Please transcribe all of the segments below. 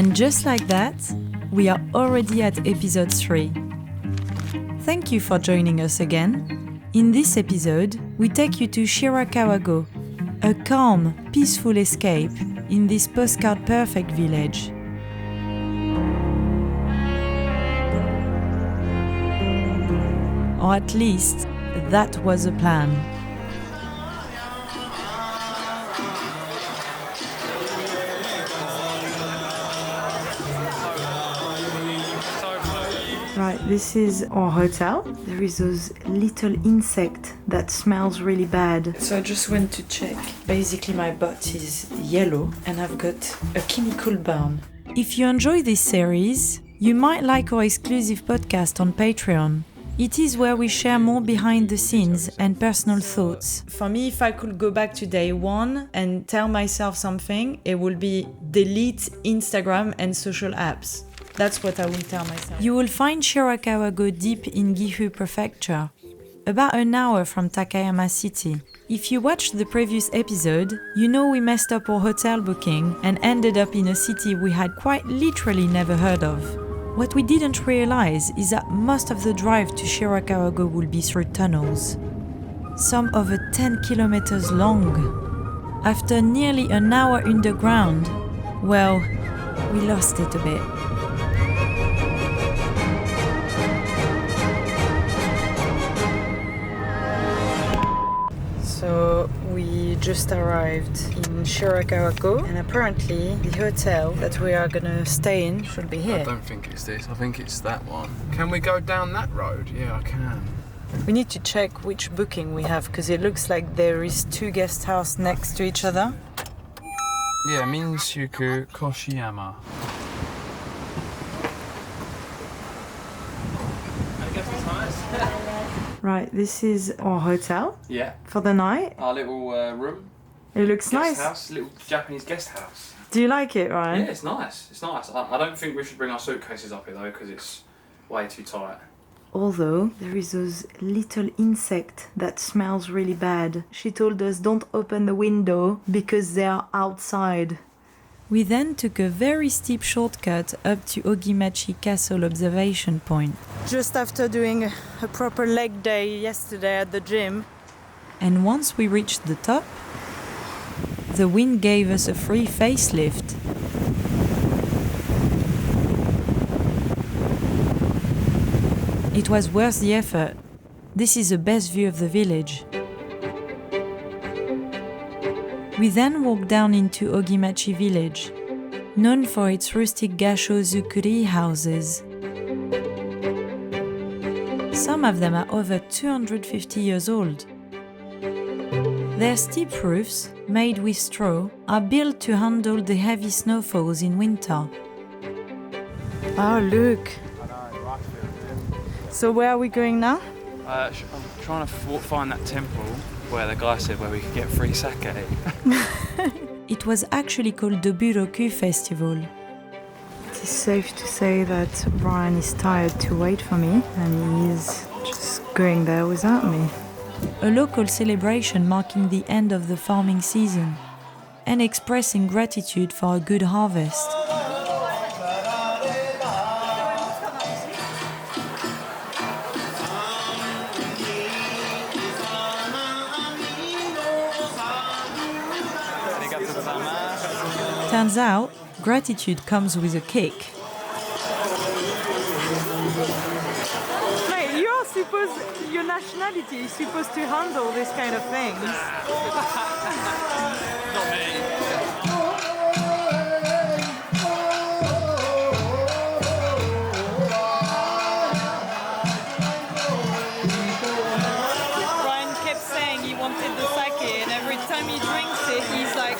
And just like that, we are already at episode 3. Thank you for joining us again. In this episode, we take you to Shirakawa-go, a calm, peaceful escape in this postcard-perfect village. Or at least, that was the plan. Right, this is our hotel. There is those little insect that smells really bad. So I just went to check. Basically my butt is yellow and I've got a chemical burn. If you enjoy this series, you might like our exclusive podcast on Patreon. It is where we share more behind the scenes and personal thoughts. For me, if I could go back to day 1 and tell myself something, it would be delete Instagram and social apps. That's what I will tell myself. You will find Shirakawa-go deep in Gifu Prefecture, about an hour from Takayama City. If you watched the previous episode, you know we messed up our hotel booking and ended up in a city we had quite literally never heard of. What we didn't realize is that most of the drive to Shirakawa-go will be through tunnels. Some over 10 kilometers long. After nearly an hour underground, well, we lost it a bit. So we just arrived in Shirakawa-go, and apparently the hotel that we are gonna stay in should be here. I don't think it's this, I think it's that one. Can we go down that road? Yeah, I can. We need to check which booking we have, because it looks like there is 2 guest houses next to each other. Yeah, Minshuku Koshiyama. Right, this is our hotel Yeah. for the night. Our little room. It looks Guest nice. house, little Japanese guest house. Do you like it, Ryan? Yeah, it's nice. It's nice. I don't think we should bring our suitcases up here though, because it's way too tight. Although there is those little insect that smells really bad. She told us don't open the window because they are outside. We then took a very steep shortcut up to Ogimachi Castle observation point. Just after doing a proper leg day yesterday at the gym. And once we reached the top, the wind gave us a free facelift. It was worth the effort. This is the best view of the village. We then walked down into Ogimachi village, known for its rustic gasho zukuri houses. Some of them are over 250 years old. Their steep roofs, made with straw, are built to handle the heavy snowfalls in winter. Oh, look! So where are we going now? I'm trying to find that temple where the guy said where we could get free sake. It was actually called the Buroku Festival. It is safe to say that Brian is tired to wait for me, and he is just going there without me. A local celebration marking the end of the farming season and expressing gratitude for a good harvest. Turns out, gratitude comes with a kick. Mate, your nationality is supposed to handle this kind of things. Not me. Brian kept saying he wanted the sake, and every time he drinks it, he's like...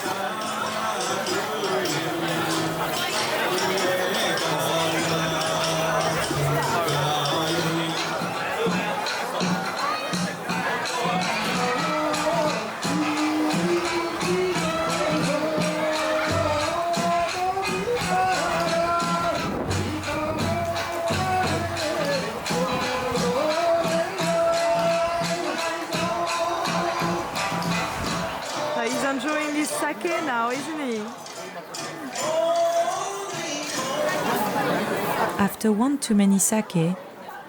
After one too many sake,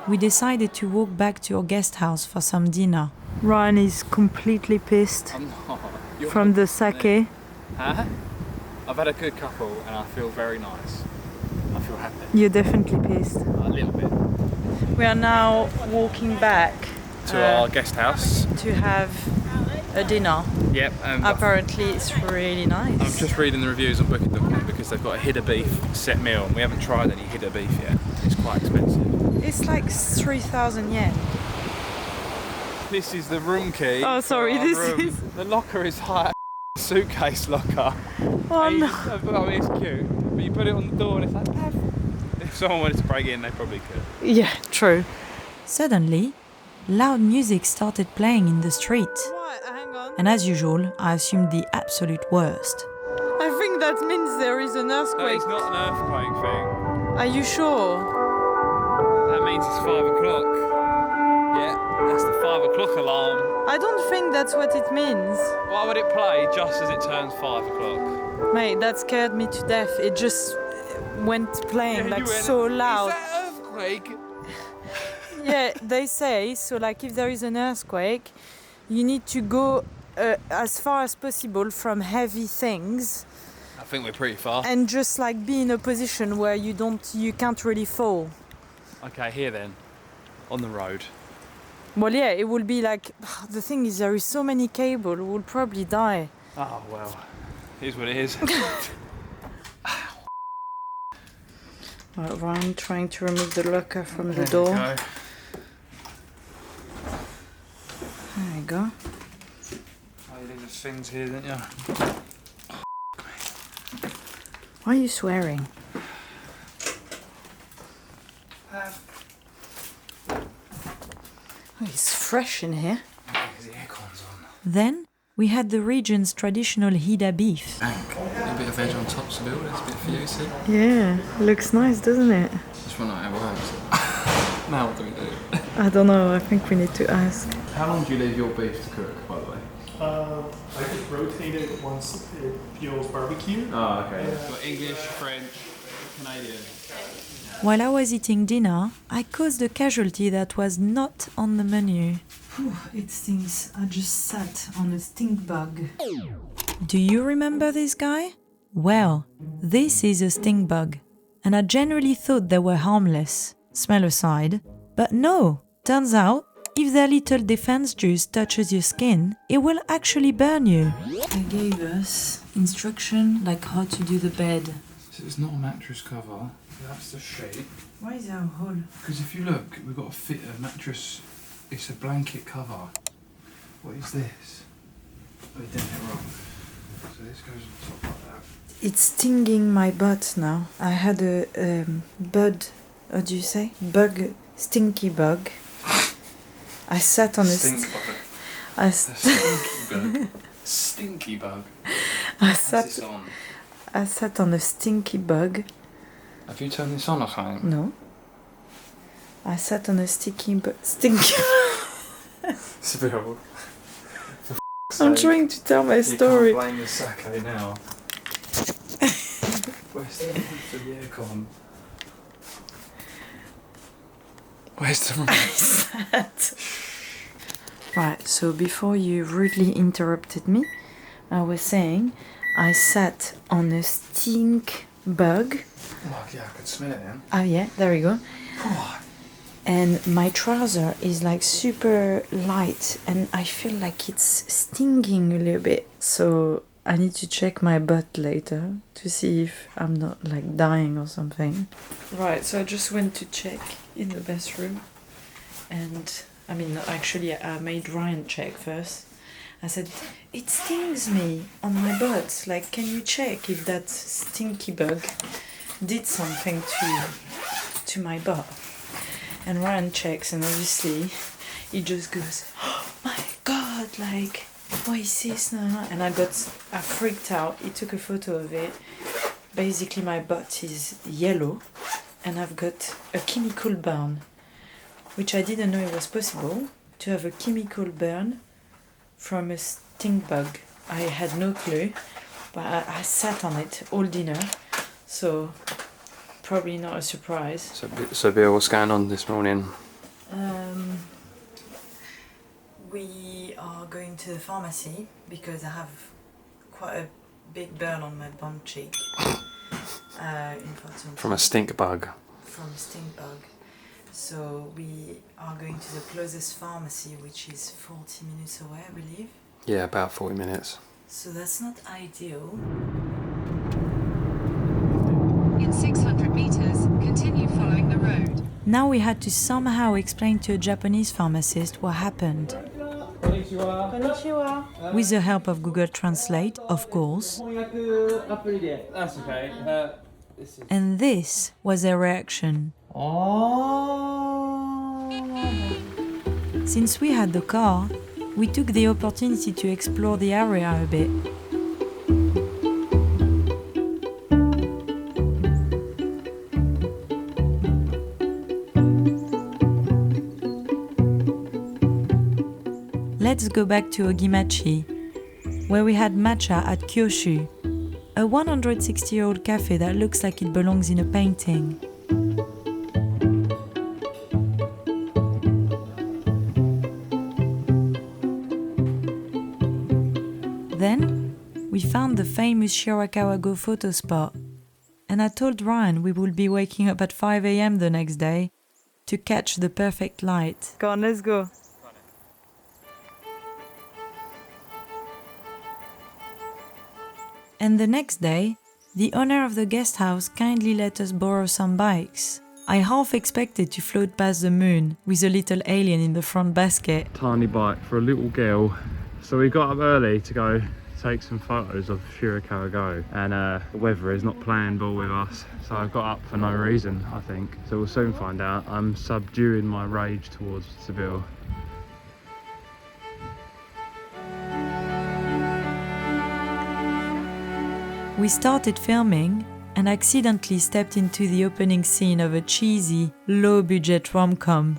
we decided to walk back to our guest house for some dinner. Ryan is completely pissed I'm not. You're from the sake. Huh? I've had a good couple and I feel very nice. I feel happy. You're definitely pissed. A little bit. We are now walking back To our guest house. to have a dinner. Yep. Apparently it's really nice. I'm just reading the reviews on Booking.com because they've got a Hida beef set meal and we haven't tried any Hida beef yet. It's quite expensive. It's like 3,000 yen. This is the room key. Oh, sorry, for our this room. is- The locker is high suitcase locker. Oh And you no. just- I mean, it's cute, but you put it on the door and it's like, "Pav." If someone wanted to break in, they probably could. Yeah, true. Suddenly, loud music started playing in the street. What? Hang on. And as usual, I assumed the absolute worst. I think that means there is an No, earthquake. it's not an earthquake thing. Are you sure? That means it's 5 o'clock. Yeah, that's the 5 o'clock alarm. I don't think that's what it means. Why would it play just as it turns 5 o'clock? Mate, that scared me to death. It just went playing like so loud. Is that earthquake? Yeah, they say, so like if there is an earthquake, you need to go as far as possible from heavy things I think we're pretty far. and just like be in a position where you can't really fall. Okay, here then. On the road. Well, yeah, it will be like, the thing is there is so many cable, we'll probably die. Oh, well. Here's what it is. Right, Ryan trying to remove the locker from the There we door. go. There you go. Oh, you leave the things here, didn't you? Why are you swearing? Oh, it's fresh in here. Because the aircon's on. Then we had the region's traditional Hida beef. A bit of veg on top, Seville. That's a bit for you, see? Yeah, looks nice, doesn't it? Just want to know how it works. Now what do we do? I don't know, I think we need to ask. How long do you leave your beef to cook, by the way? I just rotate it once it feels barbecue. Oh, okay. Got English, French, Canadian. While I was eating dinner, I caused a casualty that was not on the menu. It stinks. I just sat on a stink bug. Do you remember this guy? Well, this is a stink bug. And I generally thought they were harmless, smell aside. But no, turns out, if their little defense juice touches your skin, it will actually burn you. They gave us instruction like how to do the bed. So it's not a mattress cover, that's the sheet. Why is there a hole? Because if you look, we've got to fit a mattress, it's a blanket cover. What is this? We're doing it wrong. So this goes on top like that. It's stinging my butt now. I had a what do you say? Stinky bug. I sat on a Stink bug. I A stinky bug. Stinky bug. I How's sat this on? I sat on a stinky bug. Have you turned this on or something? No. I sat on a stinky. Seville. I'm trying to tell my You story. can't blame the sake now. Where's the remote for the aircon? Where's the remote? Right, so before you rudely interrupted me, I was saying I sat on a stink bug. Oh, yeah, I could smell it then. Oh yeah, there we go. Oh, And my trouser is like super light and I feel like it's stinging a little bit. So I need to check my butt later to see if I'm not like dying or something. Right, so I just went to check in the bathroom and I mean actually I made Ryan check first. I said, it stings me on my butt. Like, can you check if that stinky bug did something to my butt? And Ryan checks and obviously he just goes, oh my god, like, what is this now? And I freaked out. He took a photo of it. Basically my butt is yellow and I've got a chemical burn, which I didn't know it was possible to have a chemical burn from a stink bug. I had no clue, but I sat on it all dinner, so probably not a surprise. So Bill, what's going on this morning? We are going to the pharmacy because I have quite a big burn on my bum cheek. From a stink bug. From a stink bug. So we are going to the closest pharmacy, which is 40 minutes away, I believe. Yeah, about 40 minutes. So that's not ideal. In 600 meters, continue following the road. Now we had to somehow explain to a Japanese pharmacist what happened. Konnichiwa. With the help of Google Translate, of course. That's okay. And this was their reaction. Since we had the car, we took the opportunity to explore the area a bit. Let's go back to Ogimachi, where we had matcha at Kyoshu, a 160-year-old cafe that looks like it belongs in a painting. Then, we found the famous Shirakawa-go photo spot, and I told Ryan we would be waking up at 5 a.m. the next day to catch the perfect light. Go on, let's go. And the next day, the owner of the guest house kindly let us borrow some bikes. I half expected to float past the moon with a little alien in the front basket. Tiny bike for a little girl. So we got up early to go take some photos of Shirakawa-go, and the weather is not playing ball with us. So I got up for no reason, I think. So we'll soon find out. I'm subduing my rage towards Seville. We started filming and accidentally stepped into the opening scene of a cheesy, low-budget rom-com.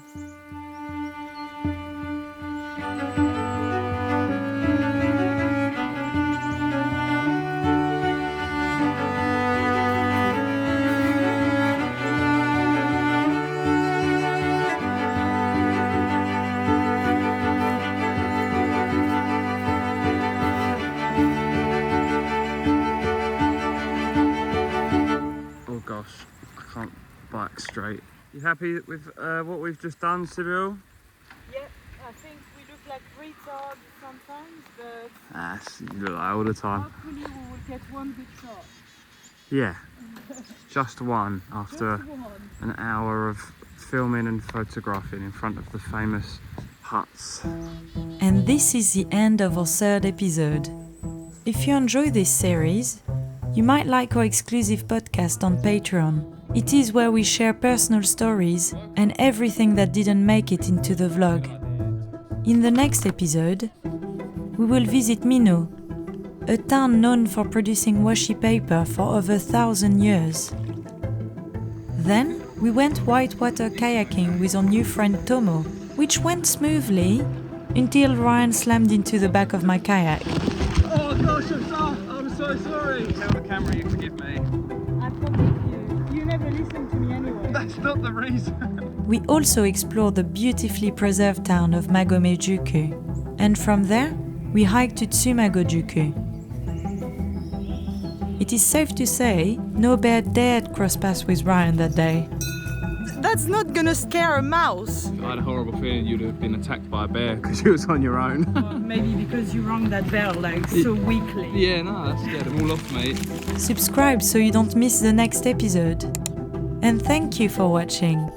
Straight. You happy with what we've just done, Sibyl? Yeah, I think we look like retards sometimes, but You look like all the time. hopefully we will get one good shot. Yeah, just one after an hour of filming and photographing in front of the famous huts. And this is the end of our third episode. If you enjoy this series, you might like our exclusive podcast on Patreon. It is where we share personal stories and everything that didn't make it into the vlog. In the next episode, we will visit Mino, a town known for producing washi paper for over 1,000 years. Then, we went whitewater kayaking with our new friend Tomo, which went smoothly until Ryan slammed into the back of my kayak. Oh gosh, I'm so sorry. Tell the camera you forgive me. I forgive you. You never listen to me anyway. That's not the reason. We also explored the beautifully preserved town of Magome-juku, and from there, we hiked to Tsumago-juku. It is safe to say, no bear dared cross paths with Ryan that day. That's not gonna scare a mouse. I had a horrible feeling you'd have been attacked by a bear because you was on your own. Well, maybe because you rang that bell like so weakly. Yeah, no, that scared them all off, mate. Subscribe so you don't miss the next episode. And thank you for watching.